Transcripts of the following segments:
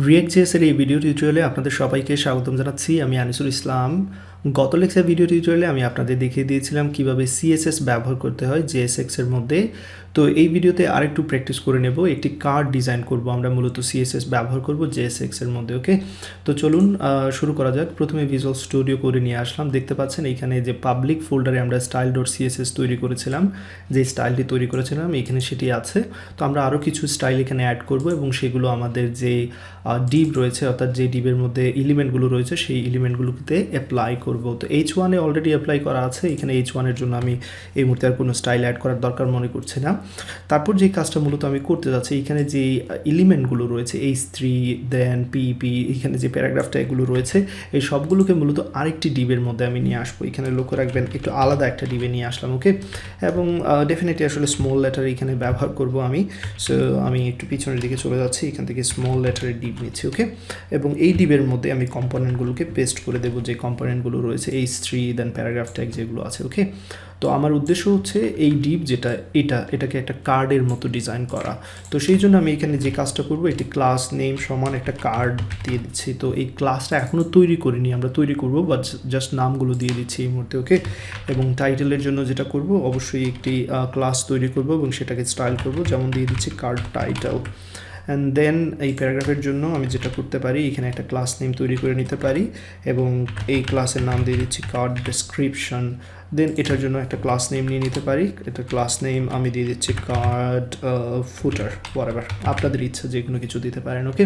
react.js এর এই video টিউটোরিয়ালে আপনাদের সবাইকে স্বাগতম জানাচ্ছি। আমি আনিসুল ইসলাম। গত লেকচার ভিডিও টিউটোরিয়ালে আমি আপনাদের দেখিয়ে দিয়েছিলাম কিভাবে CSS ব্যবহার করতে হয় JSX এর মধ্যে। তো এই ভিডিওতে আরেকটু প্র্যাকটিস করে নেব। একটি কার্ড ডিজাইন করব, আমরা মূলত CSS ব্যবহার করব JSX এর মধ্যে। ওকে, তো চলুন শুরু করা যাক। প্রথমে ভিজুয়াল স্টুডিও করে নিয়ে আসলাম। দেখতে পাচ্ছেন এইখানে যে পাবলিক ফোল্ডারে আমরা style.css তৈরি করেছিলাম, যে স্টাইলটি তৈরি করেছিলাম এখানে সেটি আছে। তো আমরা আরও কিছু স্টাইল এখানে অ্যাড করব এবং সেগুলো আমাদের যে ডিভ রয়েছে, অর্থাৎ যে ডিভের মধ্যে এলিমেন্টগুলো রয়েছে সেই এলিমেন্টগুলোতে অ্যাপ্লাই করব। তো H1 এ অলরেডি অ্যাপ্লাই করা আছে, এখানে H1 এর জন্য আমি এই মুহূর্তে আর কোনো স্টাইল অ্যাড করার দরকার মনে করছি না। তারপর যে কাজটা মূলত আমি করতে যাচ্ছি, এখানে যে এলিমেন্টগুলো রয়েছে H3 দেন পিপি, এখানে যে প্যারাগ্রাফটা এগুলো রয়েছে এই সবগুলোকে মূলত আরেকটি ডিভের মধ্যে আমি নিয়ে আসবো। এখানে লক্ষ্য রাখবেন একটু আলাদা একটা ডিভে নিয়ে আসলাম। ওকে, এবং ডেফিনেটলি আসলে স্মল লেটার এখানে ব্যবহার করব আমি। সো আমি একটু পিছনের দিকে চলে যাচ্ছি, এখান থেকে স্মল লেটারের ডিভ নিচ্ছি। ওকে, এবং এই ডিভের মধ্যে আমি কম্পোনেন্টগুলোকে পেস্ট করে দেবো, যে কম্পোনেন্টগুলো রয়েছে H3 দেন প্যারাগ্রাফ ট্যাগ যেগুলো আছে। ওকে, তো আমার উদ্দেশ্য হচ্ছে এই ডিভ যেটা এটাকে একটা কার্ডের মতো ডিজাইন করা। তো সেই জন্য আমি এখানে যে কাজটা করব, এটি ক্লাস নেম সমান একটা কার্ড দিয়ে দিচ্ছি। তো এই ক্লাসটা এখনও তৈরি করিনি, আমরা তৈরি করব, বাট জাস্ট নামগুলো দিয়ে দিচ্ছি এই মুহূর্তে। ওকে, এবং টাইটেলের জন্য যেটা করব, অবশ্যই একটি ক্লাস তৈরি করব এবং সেটাকে স্টাইল করব, যেমন দিয়ে দিচ্ছি কার্ড টাইটেল। অ্যান্ড দেন এই প্যারাগ্রাফের জন্য আমি যেটা করতে পারি, এখানে একটা ক্লাস নেম তৈরি করে নিতে পারি এবং এই ক্লাসের নাম দিয়ে দিচ্ছি কার্ড ডেসক্রিপশন। দেন এটার জন্য একটা ক্লাস নেম নিয়ে নিতে পারি, এটা ক্লাস নেম আমি দিয়ে দিচ্ছি কার্ড ফুটার, ওয়ারেভার, আপনাদের ইচ্ছা যে কোনো কিছু দিতে পারেন। ওকে,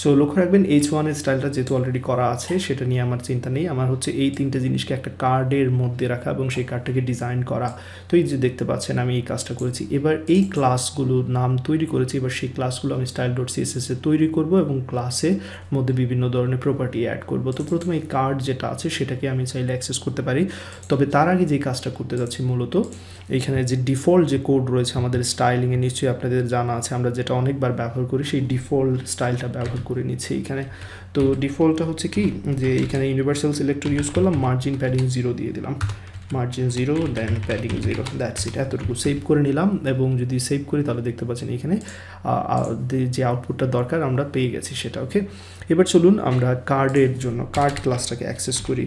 সো লক্ষ্য রাখবেন H1 এর স্টাইলটা যেহেতু অলরেডি করা আছে, সেটা নিয়ে আমার চিন্তা নেই। আমার হচ্ছে এই তিনটে জিনিসকে একটা কার্ডের মধ্যে রাখা এবং সেই কার্ডটাকে ডিজাইন করা। তো এই যে দেখতে পাচ্ছেন আমি এই কাজটা করেছি। এবার এই ক্লাসগুলোর নাম তৈরি করেছি, এবার সেই ক্লাসগুলো আমি style.css এ তৈরি করব এবং ক্লাসের মধ্যে বিভিন্ন ধরনের প্রপার্টি অ্যাড করব। তো প্রথমে এই কার্ড যেটা আছে সেটাকে আমি চাইলে অ্যাক্সেস করতে পারি, তবে তার আগে যে কাজটা করতে যাচ্ছি মূলত, এইখানে যে ডিফল্ট যে কোড রয়েছে আমাদের স্টাইলিংয়ে, নিশ্চয়ই আপনাদের জানা আছে, আমরা যেটা অনেকবার ব্যবহার করি সেই ডিফল্ট স্টাইলটা ব্যবহার করে নিচ্ছি এখানে। তো ডিফল্টটা হচ্ছে কি, যে এখানে ইউনিভার্সাল সিলেক্টর ইউজ করলাম, মার্জিন প্যাডিং 0 দিয়ে দিলাম, margin 0 then padding 0, that's it. এতটুকু সেভ করে নিলাম এবং যদি সেভ করি তাহলে দেখতে পাচ্ছেন এখানে যে আউটপুটটা দরকার আমরা পেয়ে গেছি সেটা। ওকে, এবার চলুন আমরা কার্ডের জন্য কার্ড ক্লাসটাকে অ্যাক্সেস করি।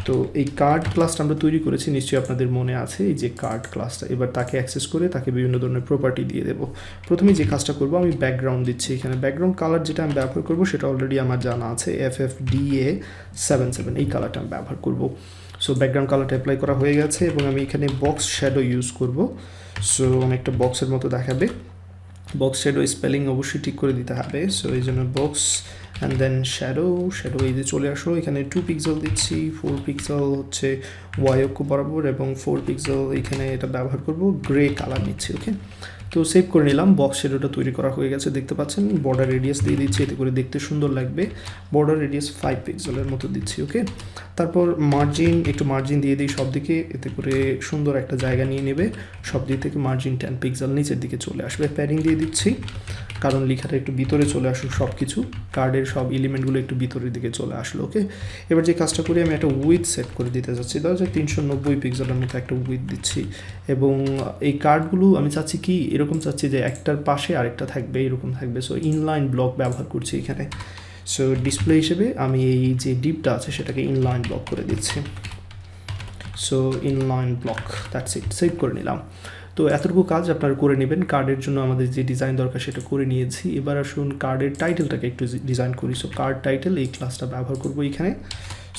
তো এই কার্ড ক্লাসটা আমরা তৈরি করেছি, নিশ্চয়ই আপনাদের মনে আছে এই যে কার্ড ক্লাসটা। এবার তাকে অ্যাক্সেস করে তাকে বিভিন্ন ধরনের প্রপার্টি দিয়ে দেবো। প্রথমে যে কাজটা করবো, আমি ব্যাকগ্রাউন্ড দিচ্ছি। এখানে ব্যাকগ্রাউন্ড কালার যেটা আমি ব্যবহার করবো সেটা অলরেডি আমার জানা আছে, FFDA77 এই কালারটা আমি ব্যবহার করবো। সো ব্যাকগ্রাউন্ড কালারটা অ্যাপ্লাই করা হয়ে গেছে এবং আমি এখানে বক্স শ্যাডো ইউজ করব। সো অনেকটা বক্সের মতো দেখাবে, বক্স শ্যাডো স্পেলিং অবশ্যই ঠিক করে দিতে হবে। সো এই জন্য বক্স অ্যান্ড দেন শ্যাডো এই যে চলে আসো, এখানে 2 পিক্সেল দিচ্ছি, 4 পিক্সেল হচ্ছে ওয়াই অক্ষ বরাবর এবং 4 পিক্সেল এখানে এটা ব্যবহার করব, গ্রে কালার নিচ্ছি। ওকে, তো সেভ করে নিলাম। বক্স শ্যাডোটা তৈরি করা হয়ে গেছে, দেখতে পাচ্ছেন। বর্ডার রেডিয়াস দিয়ে দিচ্ছি, এতে করে দেখতে সুন্দর লাগবে। বর্ডার রেডিয়াস 5 পিক্সেলের মতো দিচ্ছি। ওকে, তারপর একটু মার্জিন দিয়ে দিই সব দিকে, এতে করে সুন্দর একটা জায়গা নিয়ে নেবে। সব দিক থেকে মার্জিন 10 পিক্সেল নিচের দিকে চলে আসবে। প্যাডিং দিয়ে দিচ্ছি কারণ লেখাটা একটু ভিতরে চলে আসুক, সব কিছু কার্ডের সব এলিমেন্টগুলো একটু ভিতরের দিকে চলে আসলো। ওকে, এবার যে কাজটা করি, আমি একটা উইথ সেট করে দিতে চাচ্ছি, ধরো যে 390 পিক্সেলের মতো একটা উইথ দিচ্ছি। এবং এই কার্ডগুলো আমি চাচ্ছি কি, এরকম চাচ্ছি যে একটার পাশে আরেকটা থাকবে, এরকম থাকবে। সো ইনলাইন ব্লক ব্যবহার করছি এখানে। সো ডিসপ্লে হিসেবে আমি এই যে ডিপটা আছে সেটাকে ইনলাইন ব্লক করে দিচ্ছি। So inline block, that's it, save করে নিলাম। তো এতটুকু কাজ আপনারা করে নেবেন। কার্ডের জন্য আমাদের যে ডিজাইন দরকার সেটা করে নিয়েছি। এবার আসুন কার্ডের টাইটেলটাকে একটু ডিজাইন করি। সো কার্ড টাইটেল এই ক্লাসটা ব্যবহার করবো এখানে।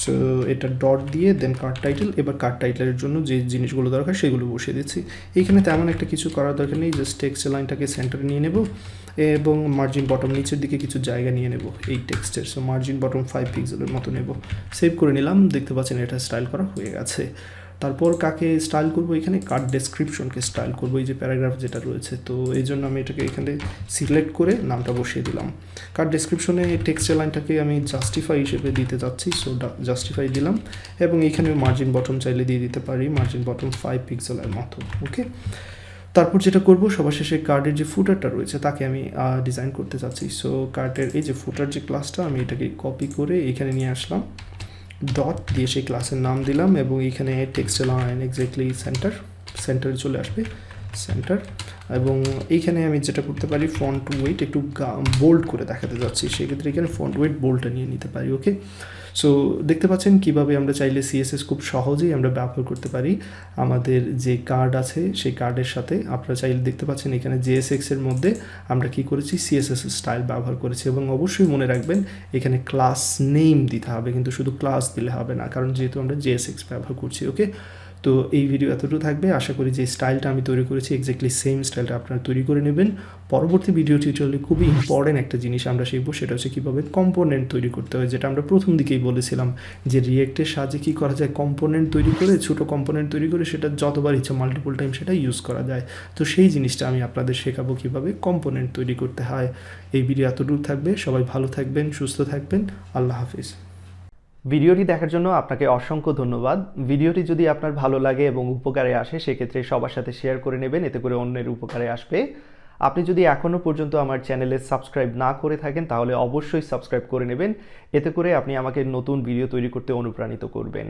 সো এটা ডট দিয়ে দেন কার্ড টাইটেল। এবার কার্ড টাইটেলের জন্য যে জিনিসগুলো দরকার সেগুলো বসিয়ে দিচ্ছি। এইখানে তেমন একটা কিছু করার দরকার নেই, জাস্ট টেক্সট লাইনটাকে সেন্টারে নিয়ে নেব এবং মার্জিন বটম নিচের দিকে কিছু জায়গা নিয়ে নেব এই টেক্সটের। সো মার্জিন বটম 5 পিক্সেলের মতো নেব। সেভ করে নিলাম, দেখতে পাচ্ছেন এটা স্টাইল করা হয়ে গেছে। তারপর কাকে স্টাইল করবো, এখানে কার্ড ডেসক্রিপশনকে স্টাইল করবো, এই যে প্যারাগ্রাফ যেটা রয়েছে। তো এই জন্য আমি এটাকে এখানে সিলেক্ট করে নামটা বসিয়ে দিলাম। কার্ড ডেসক্রিপশনে টেক্সটের লাইনটাকে আমি জাস্টিফাই হিসেবে দিতে যাচ্ছি। সো জাস্টিফাই দিলাম এবং এখানে মার্জিন বটম চাইলে দিয়ে দিতে পারি, মার্জিন বটম 5 পিক্সেলের মতো। ওকে, তারপর যেটা করব, সবার শেষে কার্ডের যে ফুটারটা রয়েছে তাকে আমি ডিজাইন করতে চাচ্ছি। সো কার্ডের এই যে ফুটার যে ক্লাসটা, আমি এটাকে কপি করে এখানে নিয়ে আসলাম, ডট দিয়ে সেই ক্লাসের নাম দিলাম এবং এখানে টেক্সট লাইন এক্স্যাক্টলি সেন্টারে চলে আসবে, সেন্টার। এবং এইখানে আমি যেটা করতে পারি ফন্ট ওয়েট একটু বোল্ড করে দেখাতে যাচ্ছি, সেক্ষেত্রে এখানে ফন্ট ওয়েট বোল্ডটা নিয়ে নিতে পারি। ওকে, সো দেখতে পাচ্ছেন কিভাবে আমরা চাইলে সিএসএস খুব সহজেই আমরা ব্যবহার করতে পারি আমাদের যে কার্ড আছে সেই কার্ডের সাথে। আপনারা চাইলে দেখতে পাচ্ছেন এখানে JSX এর মধ্যে আমরা কি করেছি, সিএসএস স্টাইল ব্যবহার করেছি। এবং অবশ্যই মনে রাখবেন এখানে ক্লাস নেম দিতে হবে, কিন্তু শুধু ক্লাস দিলে হবে না, কারণ যেহেতু আমরা JSX ব্যবহার করছি। ওকে, তো এই ভিডিও এতটুকু থাকবে। আশা করি যে স্টাইলটা আমি তৈরি করেছি এক্স্যাক্টলি সেম স্টাইলটা আপনারা তৈরি করে নেবেন। পরবর্তী ভিডিও টিউটোরিয়ালে খুবই ইম্পর্টেন্ট একটা জিনিস আমরা শিখবো, সেটা হচ্ছে কীভাবে কম্পোনেন্ট তৈরি করতে হয়, যেটা আমরা প্রথম দিকেই বলেছিলাম যে রিয়েক্টের সাহায্যে কী করা যায়, কম্পোনেন্ট তৈরি করে, ছোটো কম্পোনেন্ট তৈরি করে সেটা যতবার ইচ্ছা মাল্টিপল টাইম সেটা ইউজ করা যায়। তো সেই জিনিসটা আমি আপনাদের শেখাবো কীভাবে কম্পোনেন্ট তৈরি করতে হয়। এই ভিডিও এতটুকু থাকবে। সবাই ভালো থাকবেন, সুস্থ থাকবেন। আল্লাহ হাফিজ। ভিডিওটি দেখার জন্য আপনাকে অসংখ্য ধন্যবাদ। ভিডিওটি যদি আপনার ভালো লাগে এবং উপকারে আসে সেক্ষেত্রে সবার সাথে শেয়ার করে নেবেন, এতে করে অন্যের উপকারে আসবে। আপনি যদি এখনও পর্যন্ত আমার চ্যানেলে সাবস্ক্রাইব না করে থাকেন তাহলে অবশ্যই সাবস্ক্রাইব করে নেবেন, এতে করে আপনি আমাকে নতুন ভিডিও তৈরি করতে অনুপ্রাণিত করবেন।